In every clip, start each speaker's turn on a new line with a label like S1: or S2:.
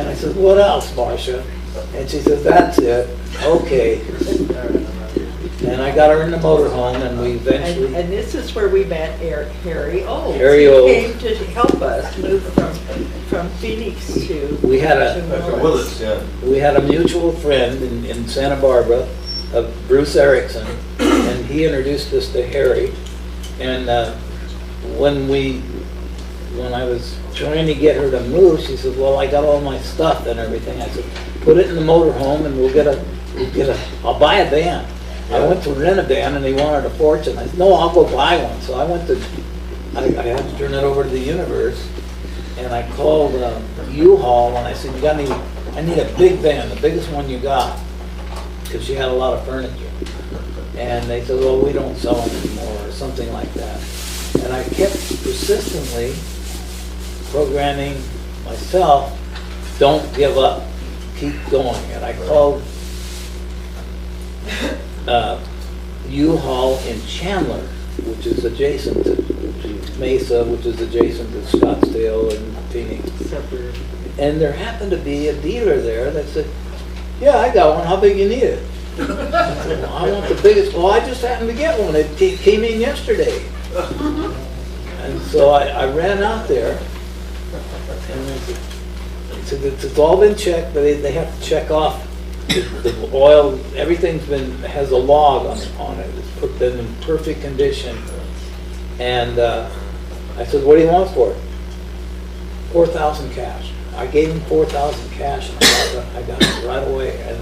S1: And I said, what else, Marsha? And she said, that's it. Okay. And I got her in the motorhome, and we eventually...
S2: And this is where we met Harry Olds.
S1: Harry
S2: He
S1: Olds.
S2: came to help us move from Phoenix to...
S1: We had
S2: Willis.
S1: We had a mutual friend in Santa Barbara, Bruce Erickson, and he introduced us to Harry. And when I was trying to get her to move, she said, well, I got all my stuff and everything. I said, put it in the motorhome and I'll buy a van. I went to rent a van and they wanted a fortune. I said, no, I'll go buy one. So I had to turn it over to the Universe. And I called U-Haul and I said, I need a big van, the biggest one you got. Because she had a lot of furniture. And they said, well, we don't sell them anymore, or something like that. And I kept persistently programming myself, don't give up, keep going. And I called U-Haul in Chandler, which is adjacent to Mesa, which is adjacent to Scottsdale and Phoenix. And there happened to be a dealer there that said, yeah, I got one, how big you need it? I said, well, I want the biggest. Well, I just happened to get one. It came in yesterday. And so I ran out there, and they said, it's all been checked, but they have to check off the oil. Everything's has a log on it. It's been in perfect condition. And I said, what do you want for it? 4,000 cash. I gave him 4,000 cash, and I got it right away. And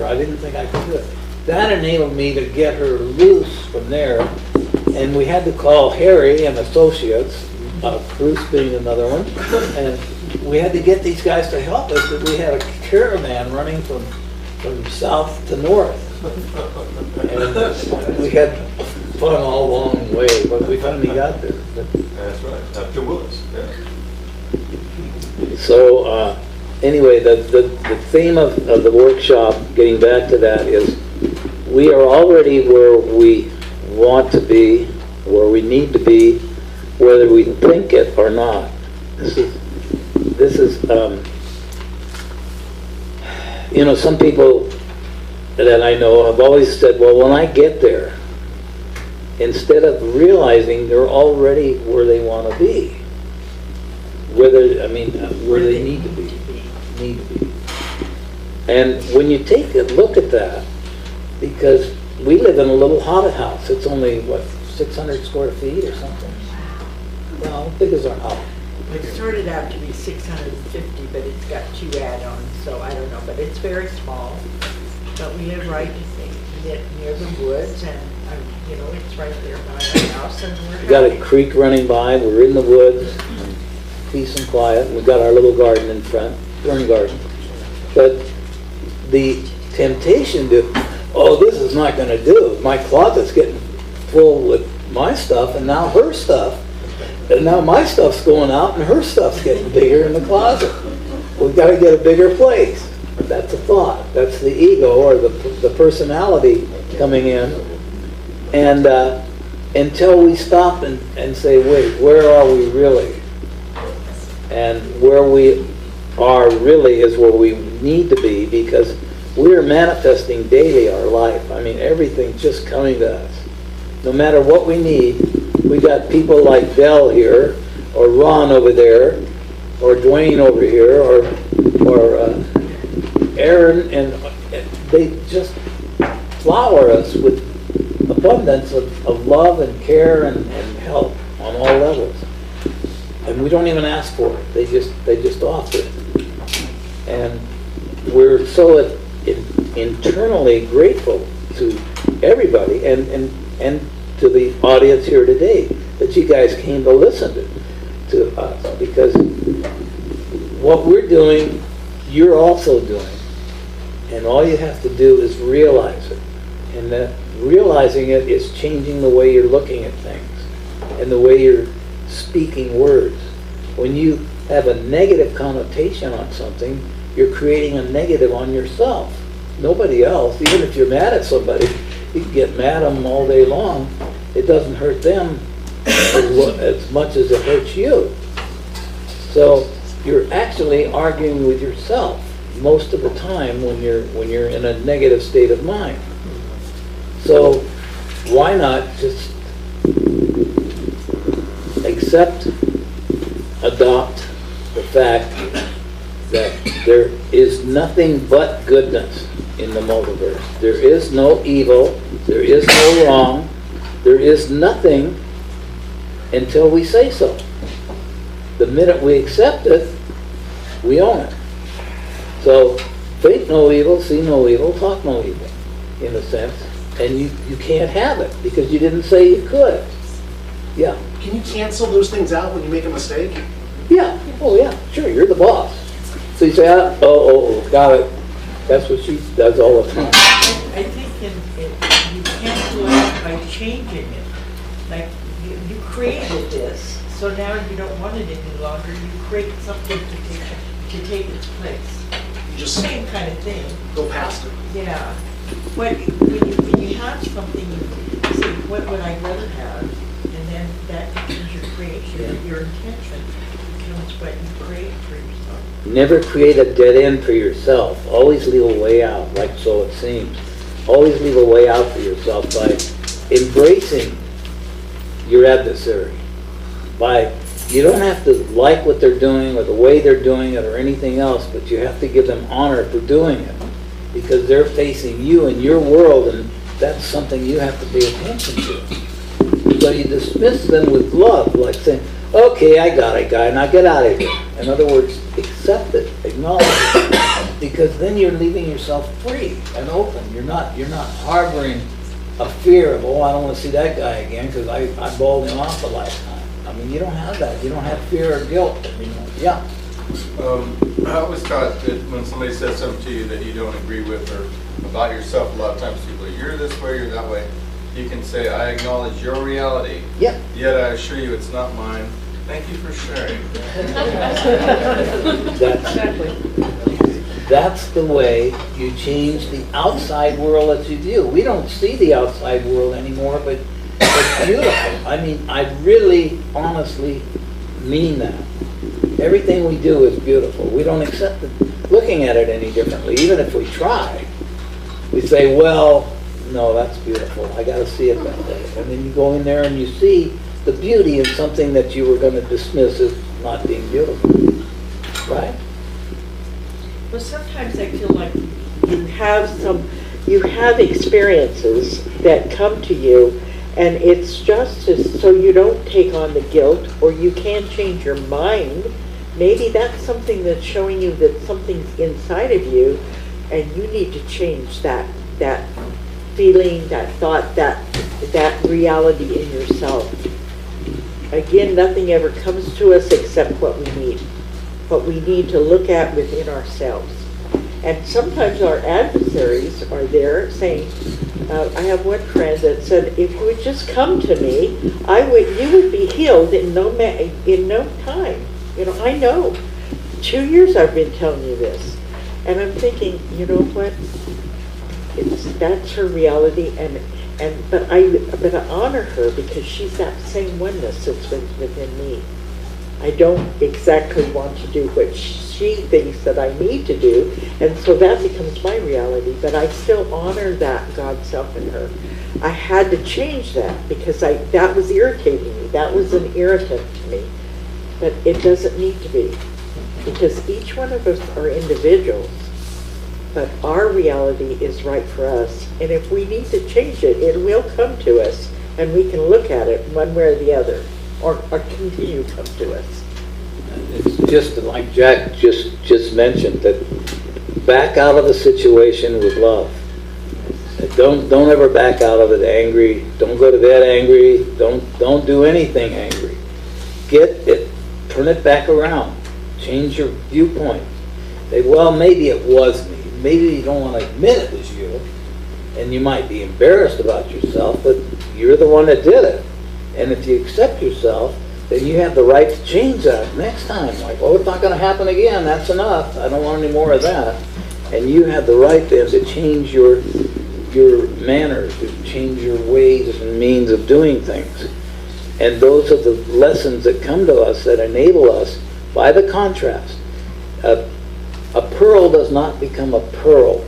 S1: I didn't think I could do it. That enabled me to get her loose from there. And we had to call Harry and Associates, Bruce being another one, and we had to get these guys to help us because we had a caravan running from south to north. And we had fun all along the way, but we finally got there.
S3: That's right, up to Willis. Yeah.
S1: So anyway, the theme of the workshop, getting back to that, is we are already where we want to be, where we need to be, whether we think it or not. This is you know, some people that I know have always said, well, when I get there, instead of realizing they're already where they want to be, where they need to be. And when you take a look at that, because we live in a little hobbit house. It's only, what, 600 square feet or something? Well, how big is our house?
S2: It started out to be 650, but it's got 2 add-ons, so I don't know. But it's very small. But we live right near the woods, and you know, it's right there by our house. And we're
S1: got a creek running by. We're in the woods, peace and quiet. We've got our little garden in front, fern garden. But the temptation to, oh, this is not going to do. My closet's getting full with my stuff, and now her stuff. And now my stuff's going out, and her stuff's getting bigger in the closet. We've got to get a bigger place. That's a thought. That's the ego, or the personality coming in. And until we stop and say, wait, where are we really? And where we are really is where we need to be, because we are manifesting daily our life. I mean, everything's just coming to us. No matter what we need, we got people like Bell here, or Ron over there, or Dwayne over here, or Aaron, and they just flower us with abundance of love and care and help on all levels. And we don't even ask for it. They just offer it. And we're so internally grateful to everybody and to the audience here today that you guys came to listen to us, because what we're doing, you're also doing. And all you have to do is realize it. And that realizing it is changing the way you're looking at things and the way you're speaking words. When you have a negative connotation on something, you're creating a negative on yourself. Nobody else. Even if you're mad at somebody, you can get mad at them all day long. It doesn't hurt them as much as it hurts you. So you're actually arguing with yourself most of the time when you're in a negative state of mind. So why not just accept, adopt the fact that there is nothing but goodness in the multiverse. There is no evil, there is no wrong, there is nothing until we say so. The minute we accept it, we own it. So, think no evil, see no evil, talk no evil, in a sense. And you can't have it because you didn't say you could. Yeah.
S4: Can you cancel those things out when you make a mistake?
S1: Yeah. Oh, yeah. Sure, you're the boss. So you say, got it. That's what she does all the time.
S2: I think you cancel it out by changing it. Like, you created this, so now you don't want it any longer. You create something to take its place.
S4: You just
S2: Same kind of thing.
S4: go past it.
S2: Yeah. When you have something, you say, what would I rather have? And then that becomes your creation, your intention becomes what you create for yourself.
S1: Never create a dead end for yourself. Always leave a way out, like so it seems. Always leave a way out for yourself by embracing your adversary. You don't have to like what they're doing or the way they're doing it or anything else, but you have to give them honor for doing it because they're facing you and your world, and that's something you have to pay attention to. So you dismiss them with love, like saying, okay, I got it, guy, now get out of here. In other words, accept it, acknowledge it, because then you're leaving yourself free and open. You're not harboring a fear of, oh, I don't want to see that guy again because I bawled him off the last time. I mean, you don't have that. You don't have fear or guilt. Yeah.
S3: I always thought that when somebody says something to you that you don't agree with or about yourself, a lot of times people are, you're this way, you're that way. You can say, I acknowledge your reality.
S1: Yeah.
S3: Yet I assure you it's not mine. Thank you for sharing.
S1: That's the way you change the outside world that you view. We don't see the outside world anymore, but it's beautiful. I mean, I really, honestly mean that. Everything we do is beautiful. We don't accept it, looking at it any differently. Even if we try, we say, well, no, that's beautiful. I got to see it that way. And then you go in there and you see the beauty in something that you were going to dismiss as not being beautiful. Right?
S2: Well, sometimes I feel like you have experiences that come to you, and it's just so you don't take on the guilt, or you can't change your mind. Maybe that's something that's showing you that something's inside of you, and you need to change that feeling, that thought, that reality in yourself. Again, nothing ever comes to us except what we need to look at within ourselves. And sometimes our adversaries are there saying, I have one friend that said, if you would just come to me, you would be healed in no time. You know, I know. 2 years I've been telling you this. And I'm thinking, you know what? That's her reality, but I honor her because she's that same oneness that's within me. I don't exactly want to do what she thinks that I need to do, and so that becomes my reality, but I still honor that God self in her. I had to change that because that was irritating me. That was an irritant to me. But it doesn't need to be, because each one of us are individuals, but our reality is right for us. And if we need to change it, it will come to us, and we can look at it one way or the other, or continue to come to us.
S1: It's just like Jack just mentioned, that back out of the situation with love. Don't ever back out of it angry. Don't go to bed angry. Don't do anything angry. Get it, turn it back around. Change your viewpoint. Say, well, maybe it was me. Maybe you don't want to admit it was you, and you might be embarrassed about yourself, but you're the one that did it. And if you accept yourself, then you have the right to change that next time. Like, oh, it's not going to happen again. That's enough. I don't want any more of that. And you have the right then to change your manners, to change your ways and means of doing things. And those are the lessons that come to us that enable us by the contrast. A pearl does not become a pearl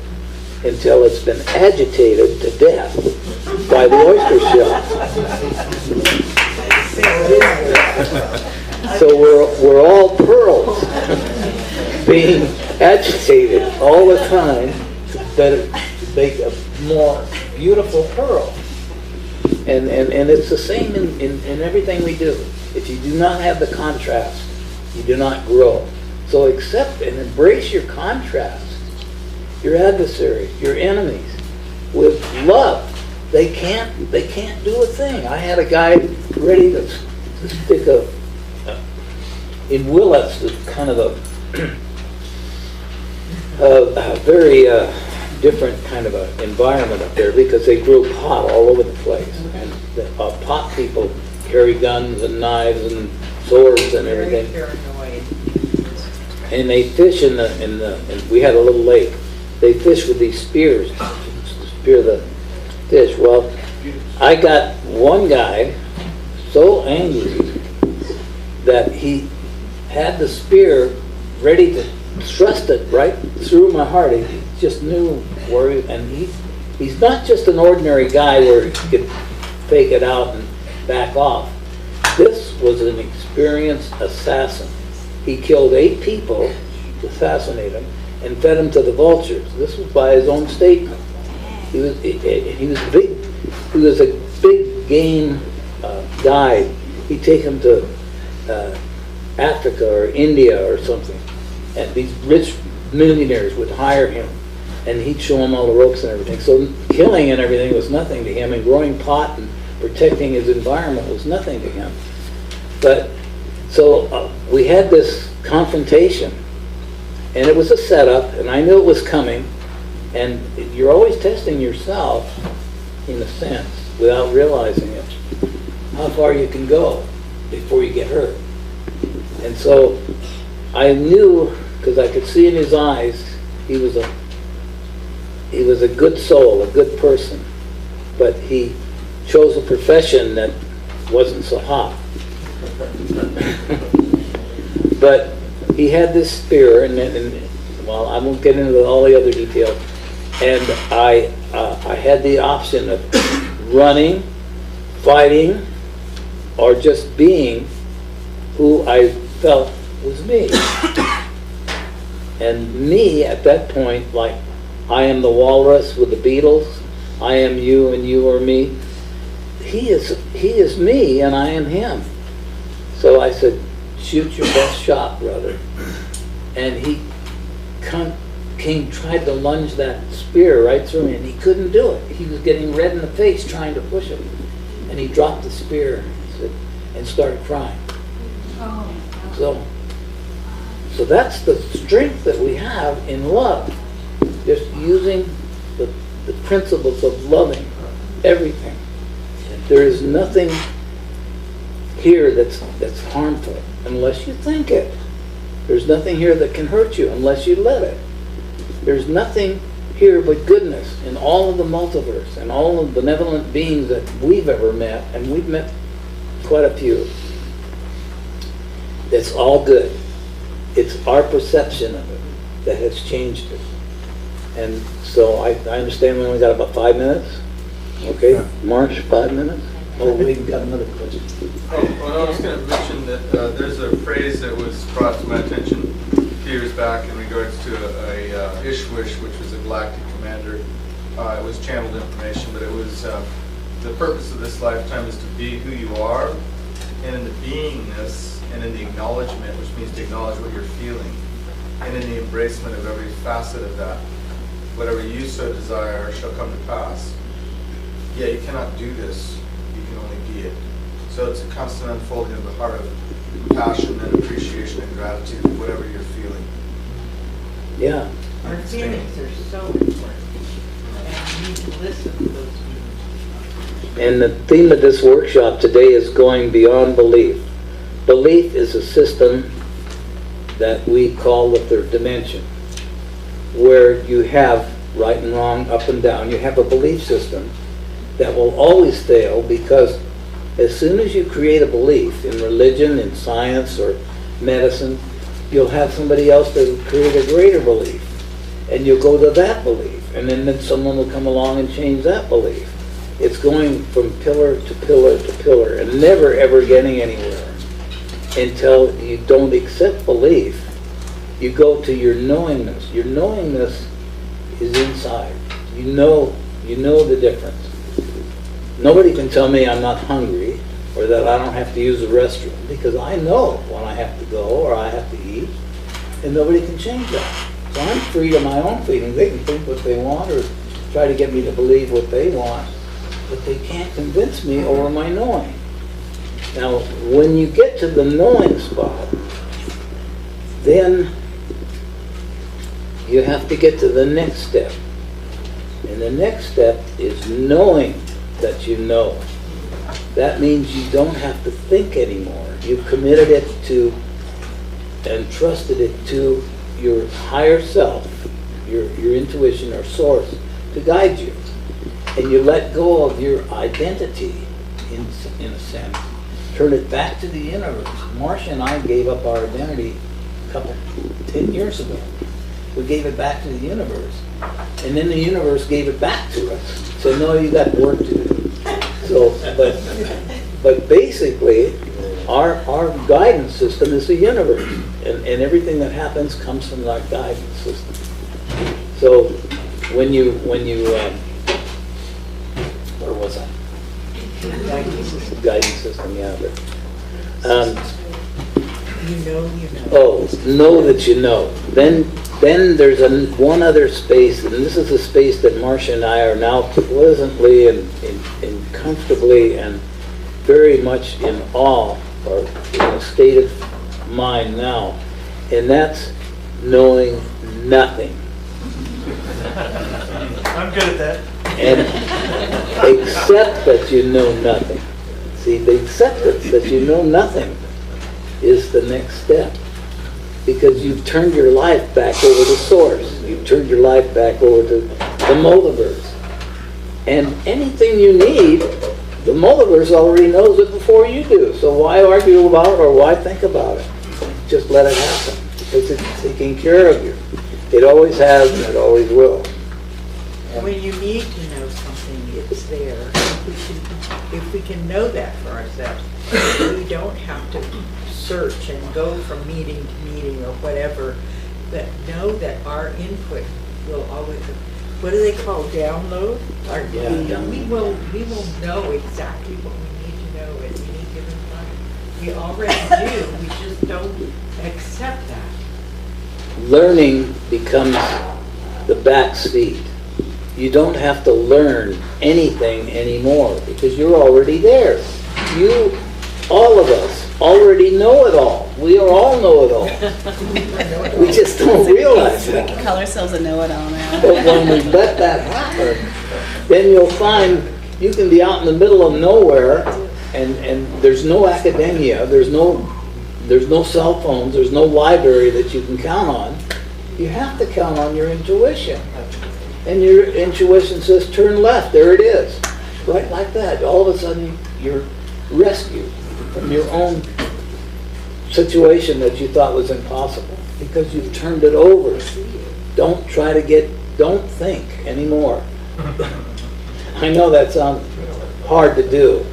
S1: until it's been agitated to death by the oyster shell. So we're all pearls being agitated all the time to make a more beautiful pearl. And it's the same in everything we do. If you do not have the contrast, you do not grow. So accept and embrace your contrast, your adversaries, your enemies, with love. They can't do a thing. I had a guy ready to stick in Willets, kind of a very different kind of an environment up there, because they grew pot all over the place. And the pot people carry guns and knives and swords and everything.
S2: Very paranoid.
S1: And they fish and we had a little lake. They fish with these spears to spear the fish. Well, I got one guy so angry that he had the spear ready to thrust it right through my heart. He just knew where he's not just an ordinary guy where he could fake it out and back off. This was an experienced assassin. He killed 8 people to assassinate him and fed them to the vultures. This was by his own statement. He was a big game guy. He'd take him to Africa or India or something, and these rich millionaires would hire him, and he'd show them all the ropes and everything. So killing and everything was nothing to him, and growing pot and protecting his environment was nothing to him. But so we had this confrontation, and it was a setup, and I knew it was coming. And you're always testing yourself, in a sense, without realizing it, how far you can go before you get hurt. And so I knew, because I could see in his eyes, he was a good soul, a good person, but he chose a profession that wasn't so hot. But he had this spear, and well, I won't get into all the other details. And I had the option of running, fighting, or just being who I felt was me. And me at that point, like I am the walrus with the Beatles, I am you and you are me. He is me and I am him. So I said, shoot your best shot, brother. And he tried to lunge that spear right through me, and he couldn't do it. He was getting red in the face trying to push him. And he dropped the spear and started crying. So that's the strength that we have in love. Just using the principles of loving everything. There is nothing here that's harmful unless you think it. There's nothing here that can hurt you unless you let it. There's nothing here but goodness in all of the multiverse and all of the benevolent beings that we've ever met, and we've met quite a few. It's all good. It's our perception of it that has changed it. And so I understand we only got about 5 minutes. Okay, Marsh, 5 minutes? Oh, we've got another question.
S3: Well, I was going to mention that there's a phrase that was brought to my attention a few years back in regards to a Ishwish, which was a galactic commander. It was channeled information, but it was the purpose of this lifetime is to be who you are, and in the beingness, and in the acknowledgement, which means to acknowledge what you're feeling, and in the embracement of every facet of that. Whatever you so desire shall come to pass. Yeah, you cannot do this. You can only be it. So it's a constant unfolding of the heart of compassion and appreciation and gratitude for whatever you're feeling.
S1: Yeah.
S2: Our feelings are so important, and we need to listen to those feelings.
S1: And the theme of this workshop today is going beyond belief. Belief is a system that we call the third dimension, where you have right and wrong, up and down. You have a belief system that will always fail, because as soon as you create a belief in religion, in science, or medicine, you'll have somebody else that will create a greater belief. And you'll go to that belief. And then someone will come along and change that belief. It's going from pillar to pillar to pillar and never ever getting anywhere until you don't accept belief. You go to your knowingness. Your knowingness is inside. You know the difference. Nobody can tell me I'm not hungry or that I don't have to use the restroom, because I know when I have to go or I have to eat, and nobody can change that. So I'm free to my own feeling. They can think what they want or try to get me to believe what they want, but they can't convince me over my knowing. Now, when you get to the knowing spot, then you have to get to the next step. And the next step is knowing that you know. That means you don't have to think anymore. You've committed it to and trusted it to your higher self, your intuition or source, to guide you. And you let go of your identity, in a sense. Turn it back to the universe. Marsha and I gave up our identity 10 years ago. We gave it back to the universe. And then the universe gave it back to us. So no, you got work to do. So, but basically, our guidance system is the universe. And everything that happens comes from our guidance system. So when you where was I? Guidance system, yeah. But,
S2: You know.
S1: oh, know that you know. Then there's one other space, and this is a space that Marsha and I are now pleasantly and comfortably and very much in awe, or in a state of mind now, and that's knowing nothing.
S5: I'm good at that.
S1: And accept that you know nothing. See, the acceptance that you know nothing is the next step. Because you've turned your life back over to Source. You've turned your life back over to the multiverse. And anything you need, the multiverse already knows it before you do. So why argue about it or why think about it? Just let it happen. Because it's taking care of you. It always has and it always will.
S2: When you need to know something, it's there. If we can know that for ourselves, we don't have to search and go from meeting to meeting or whatever, but know that our input will always, what do they call download? We will know exactly what we need to know at any given time. We already do, we just don't accept that.
S1: Learning becomes the back seat. You don't have to learn anything anymore because you're already there. You, all of us, already know it all. We all know it all. We just don't realize
S6: We
S1: that.
S6: can call ourselves a know-it-all now.
S1: But when we let that happen, then you'll find you can be out in the middle of nowhere and there's no academia, there's no cell phones, there's no library that you can count on. You have to count on your intuition. And your intuition says turn left, there it is. Right like that. All of a sudden you're rescued from your own situation that you thought was impossible because you've turned it over. Don't think anymore. I know that sounds hard to do,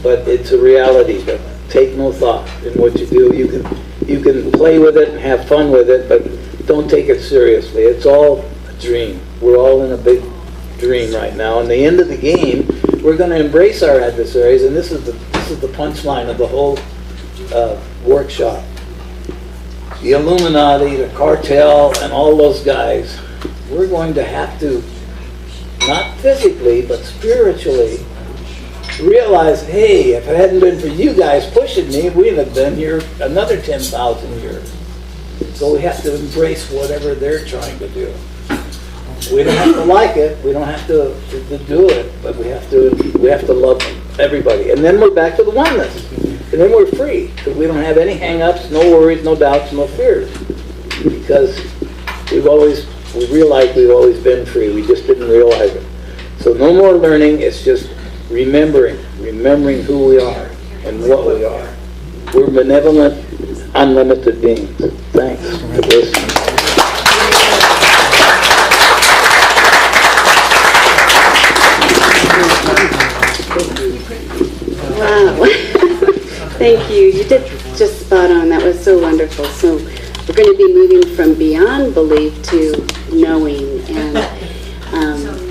S1: but it's a reality. But take no thought in what you do. You can play with it and have fun with it, but don't take it seriously. It's all a dream. We're all in a big dream right now. And the end of the game, we're going to embrace our adversaries, and this is the punchline of the whole workshop. The Illuminati, the cartel, and all those guys, we're going to have to, not physically, but spiritually, realize, hey, if it hadn't been for you guys pushing me, we'd have been here another 10,000 years. So we have to embrace whatever they're trying to do. We don't have to like it, we don't have to do it, but we have to love everybody. And then we're back to the oneness. And then we're free, because we don't have any hang-ups, no worries, no doubts, no fears. Because we realize we've always been free, we just didn't realize it. So no more learning, it's just remembering who we are and what we are. We're benevolent, unlimited beings. Thanks for listening.
S5: Wow. Thank you. You did just spot on. That was so wonderful. So we're going to be moving from beyond belief to knowing.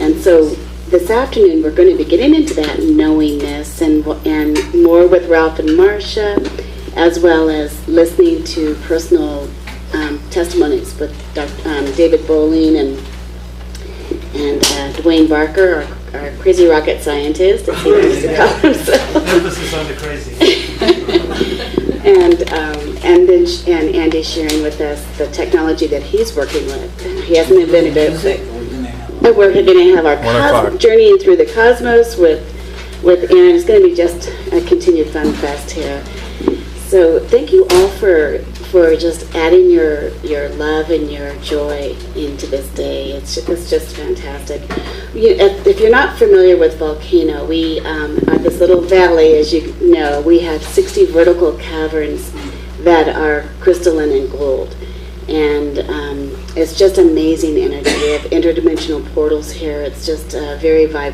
S5: And so this afternoon we're going to be getting into that knowingness and more with Ralph and Marsha, as well as listening to personal testimonies with David Bowling and Dwayne Barker, our crazy rocket scientist, as he likes to call himself.
S7: Emphasis on the crazy.
S5: and Andy sharing with us the technology that he's working with. He hasn't invented it, but we're going to have our journeying through the cosmos with Aaron. It's going to be just a continued fun fest here. So thank you all for just adding your love and your joy into this day. It's just fantastic. If you're not familiar with Volcano, we are this little valley, as you know. We have 60 vertical caverns that are crystalline and gold. And it's just amazing energy. We have interdimensional portals here. It's just very vibrant.